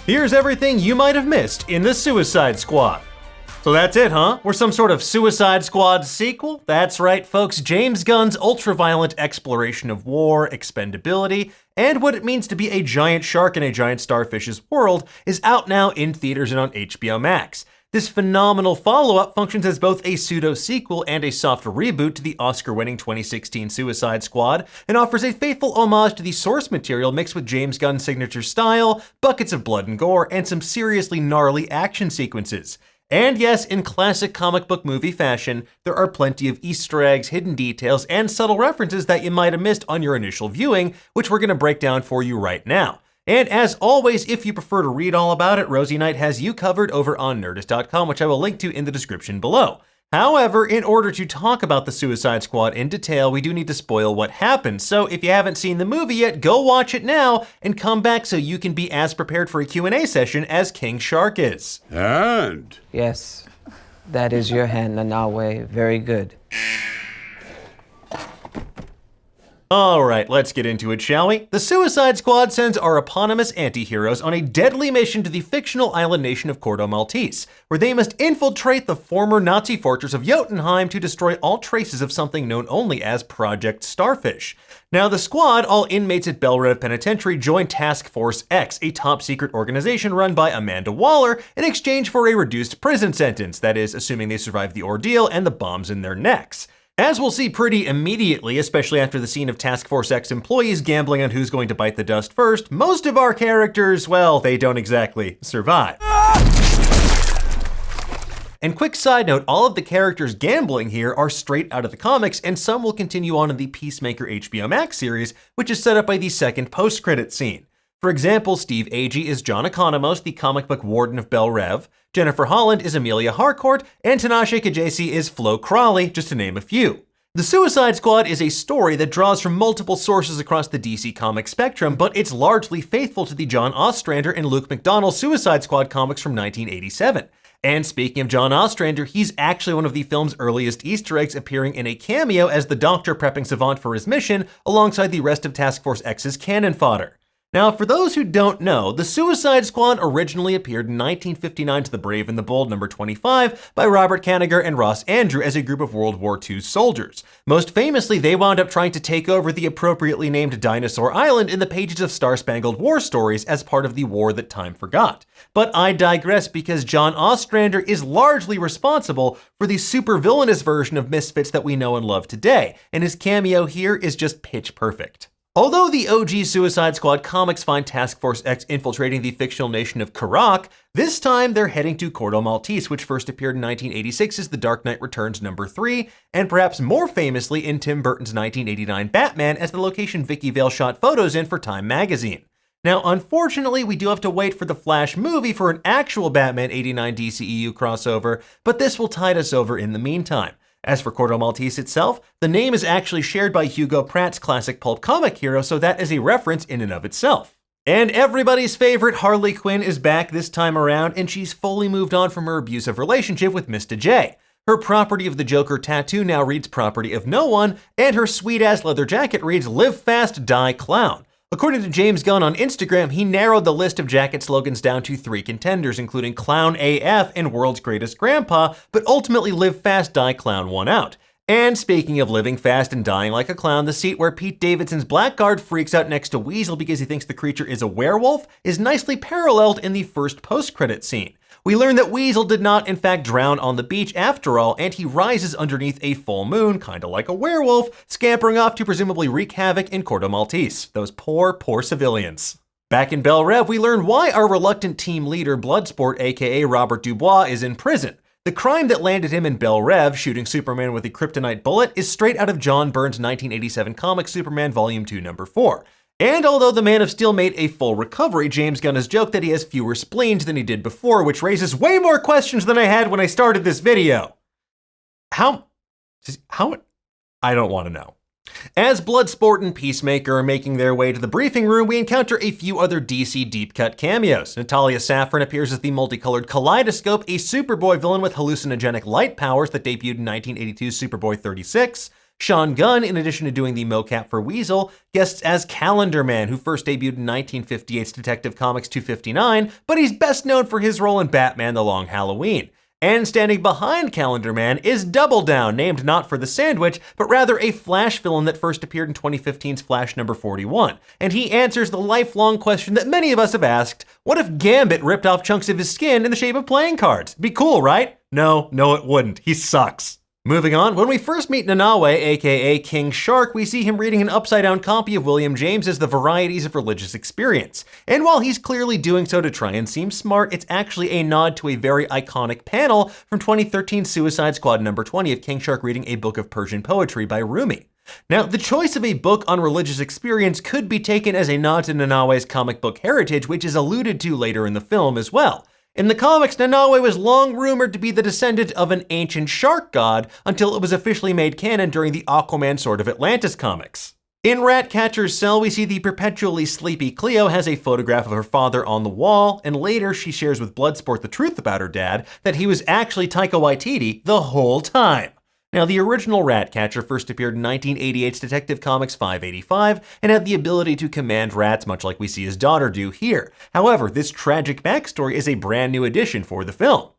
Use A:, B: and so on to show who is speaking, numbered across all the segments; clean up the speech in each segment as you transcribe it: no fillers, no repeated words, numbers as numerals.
A: Here's everything you might have missed in the Suicide Squad. So that's it, huh? We're some sort of Suicide Squad sequel? That's right, folks. James Gunn's ultraviolent exploration of war, expendability, and what it means to be a giant shark in a giant starfish's world is out now in theaters and on HBO Max. This phenomenal follow-up functions as both a pseudo-sequel and a soft reboot to the Oscar-winning 2016 Suicide Squad, and offers a faithful homage to the source material mixed with James Gunn's signature style, buckets of blood and gore, and some seriously gnarly action sequences. And yes, in classic comic book movie fashion, there are plenty of Easter eggs, hidden details, and subtle references that you might have missed on your initial viewing, which we're going to break down for you right now. And as always, if you prefer to read all about it, Rosie Knight has you covered over on Nerdist.com, which I will link to in the description below. However, in order to talk about the Suicide Squad in detail, we do need to spoil what happens. So if you haven't seen the movie yet, go watch it now and come back so you can be as prepared for a Q&A session as King Shark is.
B: And?
C: Yes, that is your hand, Nanawe. Very good.
A: Alright, let's get into it, shall we? The Suicide Squad sends our eponymous anti-heroes on a deadly mission to the fictional island nation of Cordo Maltese, where they must infiltrate the former Nazi fortress of Jotunheim to destroy all traces of something known only as Project Starfish. Now, the squad, all inmates at Belle Reve Penitentiary, join Task Force X, a top-secret organization run by Amanda Waller, in exchange for a reduced prison sentence, that is, assuming they survive the ordeal and the bombs in their necks. As we'll see pretty immediately, especially after the scene of Task Force X employees gambling on who's going to bite the dust first, most of our characters, well, they don't exactly survive. And quick side note, all of the characters gambling here are straight out of the comics, and some will continue on in the Peacemaker HBO Max series, which is set up by the second post-credit scene. For example, Steve Agee is John Economos, the comic book warden of Belle Reve, Jennifer Holland is Amelia Harcourt, and Tinashe Kajese is Flo Crawley, just to name a few. The Suicide Squad is a story that draws from multiple sources across the DC comic spectrum, but it's largely faithful to the John Ostrander and Luke McDonnell Suicide Squad comics from 1987. And speaking of John Ostrander, he's actually one of the film's earliest Easter eggs, appearing in a cameo as the Doctor prepping Savant for his mission, alongside the rest of Task Force X's cannon fodder. Now, for those who don't know, the Suicide Squad originally appeared in 1959 to The Brave and the Bold number 25 by Robert Kanigher and Ross Andru as a group of World War II soldiers. Most famously, they wound up trying to take over the appropriately named Dinosaur Island in the pages of Star-Spangled War stories as part of the war that time forgot. But I digress, because John Ostrander is largely responsible for the super villainous version of Misfits that we know and love today, and his cameo here is just pitch perfect. Although the OG Suicide Squad comics find Task Force X infiltrating the fictional nation of Karak, this time they're heading to Cordo Maltese, which first appeared in 1986 as The Dark Knight Returns number 3, and perhaps more famously in Tim Burton's 1989 Batman as the location Vicky Vale shot photos in for Time magazine. Now, unfortunately, we do have to wait for the Flash movie for an actual Batman 89 DCEU crossover, but this will tide us over in the meantime. As for Cordo Maltese itself, the name is actually shared by Hugo Pratt's classic pulp comic hero, so that is a reference in and of itself. And everybody's favorite Harley Quinn is back this time around, and she's fully moved on from her abusive relationship with Mr. J. Her Property of the Joker tattoo now reads Property of No One, and her sweet-ass leather jacket reads Live Fast, Die Clown. According to James Gunn on Instagram, he narrowed the list of jacket slogans down to 3 contenders, including Clown AF and World's Greatest Grandpa, but ultimately Live Fast, Die Clown won out. And speaking of living fast and dying like a clown, the seat where Pete Davidson's Blackguard freaks out next to Weasel because he thinks the creature is a werewolf is nicely paralleled in the first post-credit scene. We learn that Weasel did not in fact drown on the beach after all, and he rises underneath a full moon, kinda like a werewolf, scampering off to presumably wreak havoc in Cordo Maltese. Those poor, poor civilians. Back in Belle Reve, we learn why our reluctant team leader Bloodsport, aka Robert Dubois, is in prison. The crime that landed him in Belle Reve, shooting Superman with a kryptonite bullet, is straight out of John Byrne's 1987 comic Superman Volume 2, Number 4. And although the Man of Steel made a full recovery, James Gunn has joked that he has fewer spleens than he did before, which raises way more questions than I had when I started this video. How? I don't want to know. As Bloodsport and Peacemaker are making their way to the briefing room, we encounter a few other DC deep cut cameos. Natalia Safran appears as the multicolored Kaleidoscope, a Superboy villain with hallucinogenic light powers that debuted in 1982's Superboy 36. Sean Gunn, in addition to doing the mocap for Weasel, guests as Calendar Man, who first debuted in 1958's Detective Comics 259, but he's best known for his role in Batman: The Long Halloween. And standing behind Calendar Man is Double Down, named not for the sandwich, but rather a Flash villain that first appeared in 2015's Flash number 41. And he answers the lifelong question that many of us have asked: what if Gambit ripped off chunks of his skin in the shape of playing cards? Be cool, right? No, it wouldn't. He sucks. Moving on, when we first meet Nanaue, aka King Shark, we see him reading an upside-down copy of William James's The Varieties of Religious Experience. And while he's clearly doing so to try and seem smart, it's actually a nod to a very iconic panel from 2013 Suicide Squad number 20 of King Shark reading a book of Persian poetry by Rumi. Now, the choice of a book on religious experience could be taken as a nod to Nanaue's comic book heritage, which is alluded to later in the film as well. In the comics, Nanaue was long rumored to be the descendant of an ancient shark god until it was officially made canon during the Aquaman Sword of Atlantis comics. In Ratcatcher's cell, we see the perpetually sleepy Cleo has a photograph of her father on the wall, and later she shares with Bloodsport the truth about her dad, that he was actually Taika Waititi the whole time. Now, the original Ratcatcher first appeared in 1988's Detective Comics 585 and had the ability to command rats much like we see his daughter do here. However, this tragic backstory is a brand new addition for the film.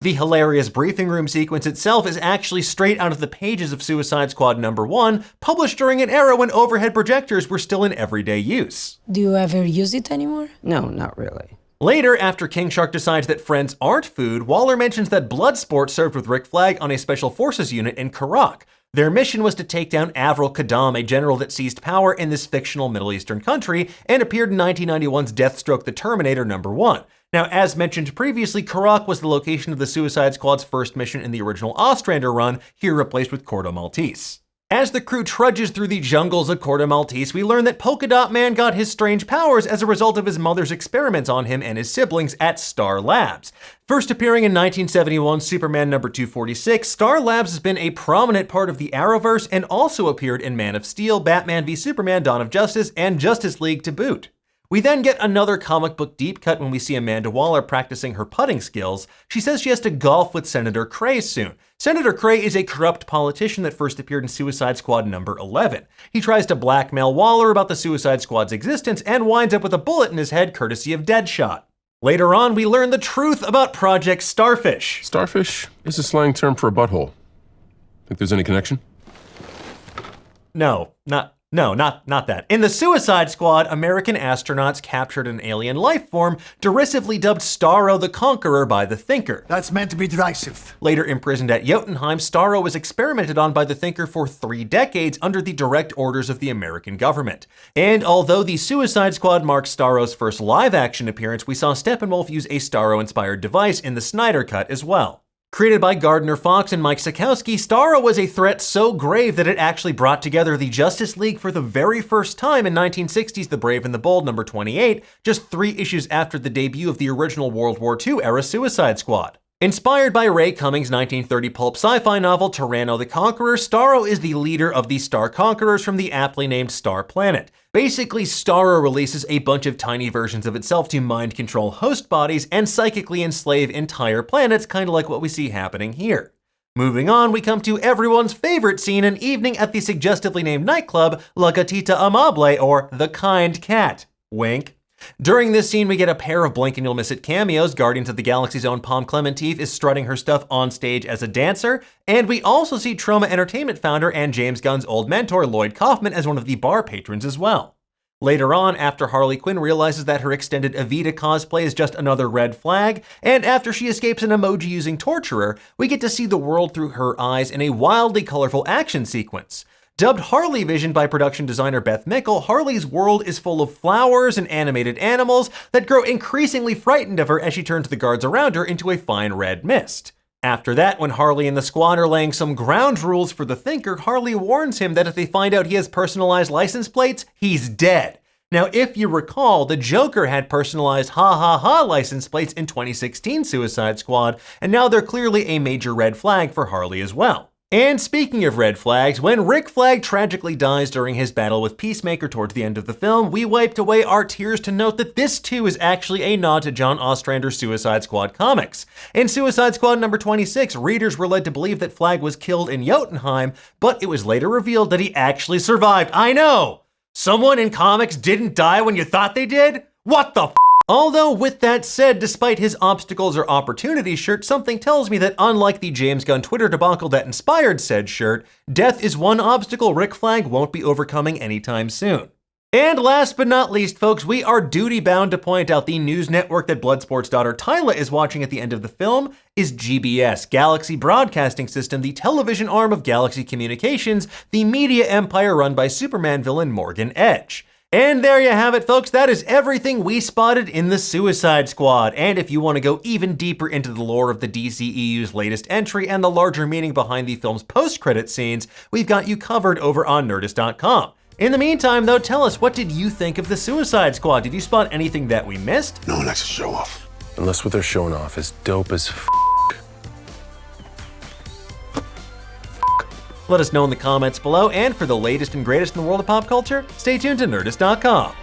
A: The hilarious briefing room sequence itself is actually straight out of the pages of Suicide Squad number 1, published during an era when overhead projectors were still in everyday use.
B: Do you ever use it anymore?
C: No, not really.
A: Later, after King Shark decides that friends aren't food, Waller mentions that Bloodsport served with Rick Flagg on a Special Forces unit in Karak. Their mission was to take down Avril Kadam, a general that seized power in this fictional Middle Eastern country, and appeared in 1991's Deathstroke the Terminator number 1. Now, as mentioned previously, Karak was the location of the Suicide Squad's first mission in the original Ostrander run, here replaced with Corto Maltese. As the crew trudges through the jungles of Corto Maltese, we learn that Polka Dot Man got his strange powers as a result of his mother's experiments on him and his siblings at Star Labs. First appearing in 1971's Superman number 246, Star Labs has been a prominent part of the Arrowverse and also appeared in Man of Steel, Batman v Superman, Dawn of Justice, and Justice League to boot. We then get another comic book deep cut when we see Amanda Waller practicing her putting skills. She says she has to golf with Senator Cray soon. Senator Cray is a corrupt politician that first appeared in Suicide Squad number 11. He tries to blackmail Waller about the Suicide Squad's existence and winds up with a bullet in his head courtesy of Deadshot. Later on, we learn the truth about Project Starfish.
D: Starfish is a slang term for a butthole. Think there's any connection?
A: No, not that. In the Suicide Squad, American astronauts captured an alien life form, derisively dubbed Starro the Conqueror by the Thinker.
E: That's meant to be derisive.
A: Later imprisoned at Jotunheim, Starro was experimented on by the Thinker for 3 decades under the direct orders of the American government. And although the Suicide Squad marks Starro's first live-action appearance, we saw Steppenwolf use a Starro-inspired device in the Snyder Cut as well. Created by Gardner Fox and Mike Sekowsky, Starro was a threat so grave that it actually brought together the Justice League for the very first time in 1960's The Brave and the Bold number 28, just 3 issues after the debut of the original World War II era Suicide Squad. Inspired by Ray Cummings' 1930 pulp sci-fi novel Tyranno the Conqueror, Starro is the leader of the Star Conquerors from the aptly named Star Planet. Basically, Starro releases a bunch of tiny versions of itself to mind control host bodies and psychically enslave entire planets, kind of like what we see happening here. Moving on, we come to everyone's favorite scene, an evening at the suggestively named nightclub La Gatita Amable, or The Kind Cat. Wink. During this scene, we get a pair of blink and you'll miss it cameos. Guardians of the Galaxy's own Pom Clementif is strutting her stuff on stage as a dancer, and we also see Troma Entertainment founder and James Gunn's old mentor, Lloyd Kaufman, as one of the bar patrons as well. Later on, after Harley Quinn realizes that her extended Evita cosplay is just another red flag, and after she escapes an emoji-using torturer, we get to see the world through her eyes in a wildly colorful action sequence. Dubbed Harley Vision by production designer Beth Mickle, Harley's world is full of flowers and animated animals that grow increasingly frightened of her as she turns the guards around her into a fine red mist. After that, when Harley and the squad are laying some ground rules for the Thinker, Harley warns him that if they find out he has personalized license plates, he's dead. Now, if you recall, the Joker had personalized ha ha ha license plates in 2016 Suicide Squad, and now they're clearly a major red flag for Harley as well. And speaking of red flags, when Rick Flagg tragically dies during his battle with Peacemaker towards the end of the film, we wiped away our tears to note that this too is actually a nod to John Ostrander's Suicide Squad comics. In Suicide Squad number 26, readers were led to believe that Flagg was killed in Jotunheim, but it was later revealed that he actually survived. I know! Someone in comics didn't die when you thought they did? What the f? Although, with that said, despite his obstacles or opportunities shirt, something tells me that unlike the James Gunn Twitter debacle that inspired said shirt, death is one obstacle Rick Flagg won't be overcoming anytime soon. And last but not least, folks, we are duty-bound to point out the news network that Bloodsport's daughter Tyla is watching at the end of the film is GBS, Galaxy Broadcasting System, the television arm of Galaxy Communications, the media empire run by Superman villain Morgan Edge. And there you have it, folks. That is everything we spotted in the Suicide Squad. And if you want to go even deeper into the lore of the DCEU's latest entry and the larger meaning behind the film's post-credit scenes, we've got you covered over on Nerdist.com. In the meantime, though, tell us, what did you think of the Suicide Squad? Did you spot anything that we missed?
E: No one likes to show off.
D: Unless what they're showing off is dope as f.
A: Let us know in the comments below, and for the latest and greatest in the world of pop culture, stay tuned to Nerdist.com.